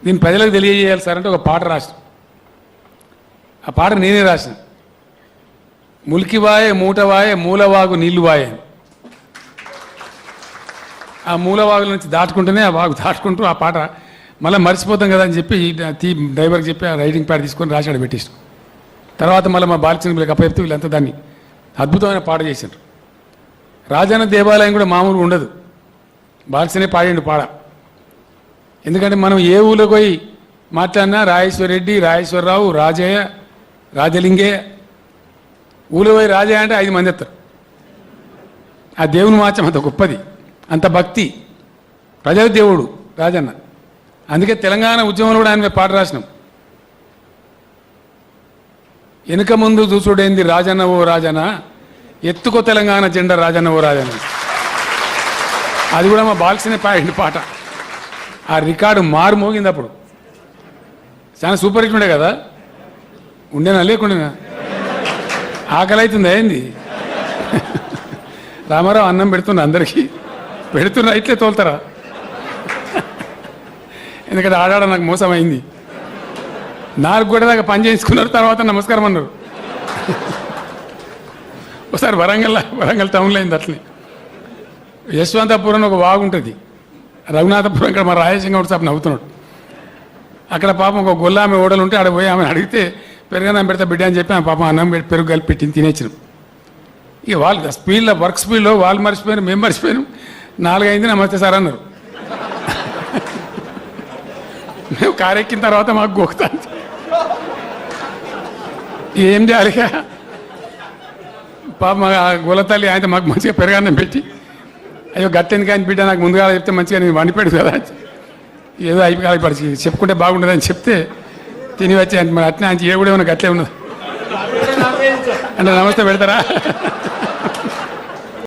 దీన్ని ప్రజలకు తెలియజేయాలి సార్ అంటే ఒక పాట రాసిన. ఆ పాట నేనే రాసిన. ములికివాయే మూటవాయే మూలవాగు నీళ్లువాయే. ఆ మూలవాగుల నుంచి దాటుకుంటూనే ఆ వాగు దాటుకుంటూ ఆ పాట మళ్ళీ మర్చిపోతాం కదా అని చెప్పి డ్రైవర్కి చెప్పి ఆ రైటింగ్ ప్యాడ్ తీసుకొని రాశాడు పెట్టేసాం. తర్వాత మళ్ళీ మా బాలకృష్ణ వీళ్ళకి అప్పచెప్తే వీళ్ళంతా దాన్ని అద్భుతమైన పాట చేశారు. రాజన్న దేవాలయం కూడా మామూలుగా ఉండదు. బాలకృష్ణనే పాడిండు పాడ. ఎందుకంటే మనం ఏ ఊళ్ళోకి పోయి మాట్లాడినా రాజేశ్వరరెడ్డి, రాజేశ్వరరావు, రాజయ్య, రాజలింగయ్య, ఊళ్ళో పోయి రాజయ్య అంటే 5 మంది ఎత్తారు. ఆ దేవుని మాత్రం అంత గొప్పది, అంత భక్తి, ప్రజల దేవుడు రాజన్న. అందుకే తెలంగాణ ఉద్యమంలో కూడా ఆయన పాట రాసినాం. వెనుక ముందు చూసుడేంది రాజన్న ఓ రాజన్న, ఎత్తుకో తెలంగాణ జెండా రాజన్న ఓ రాజన్న. అది కూడా మా బాలకృష్ణ పాడింది పాట. ఆ రికార్డు మారు మోగింది. అప్పుడు చాలా సూపర్ హిట్ ఉండే కదా. ఉండేనా లేకుండేనా? ఆకలి అవుతుందా ఏంది? రామారావు అన్నం పెడుతున్నా, అందరికీ పెడుతున్నా, ఇట్లే తోలుతారా? ఎందుకంటే ఆడాడ నాకు మోసం అయింది. 4 గంటల దాకా పని చేయించుకున్నారు, తర్వాత నమస్కారం అన్నారు. ఒకసారి వరంగల్ టౌన్లో అయింది అట్లనే. యశ్వంతపురం ఒక వాగు ఉంటుంది, రఘునాథపురం. ఇక్కడ మా రాజేశంగౌడ్ సాబ్ నవ్వుతున్నాడు. అక్కడ పాపం ఒక గొల్లామె ఓడలు ఉంటే ఆడ పోయి ఆమె అడిగితే పెరుగన్నం పెడతా బిడ్డ అని చెప్పి ఆమె పాపం అన్నం పెరుగు కలిపి పెట్టింది, తినేచ్చినాం. ఇక వాళ్ళు స్పీడ్లో వర్క్ స్పీడ్లో వాళ్ళు మర్చిపోయారు, మేము మర్చిపోయాం. 4 అయింది, నమస్తే సార్ అన్నారు. మేము కారెక్కిన తర్వాత మాకు గోకుతా ఏం చేయాలి? పాప మా గోలతల్లి ఆయన మాకు మంచిగా పెరగాన్నం పెట్టి, అయ్యో గట్టెందుకు ఆయన బిడ్డ నాకు ముందుగా చెప్తే మంచిగా నేను వండిపెడు కదా, ఏదో అయిపోయి పరిచి చెప్పుకుంటే బాగుండదని చెప్తే తిని వచ్చి మరి అట్నే ఆయన ఏ కూడా ఏమన్నా గట్లే ఉన్నది అంటే నమస్తే పెడతారా?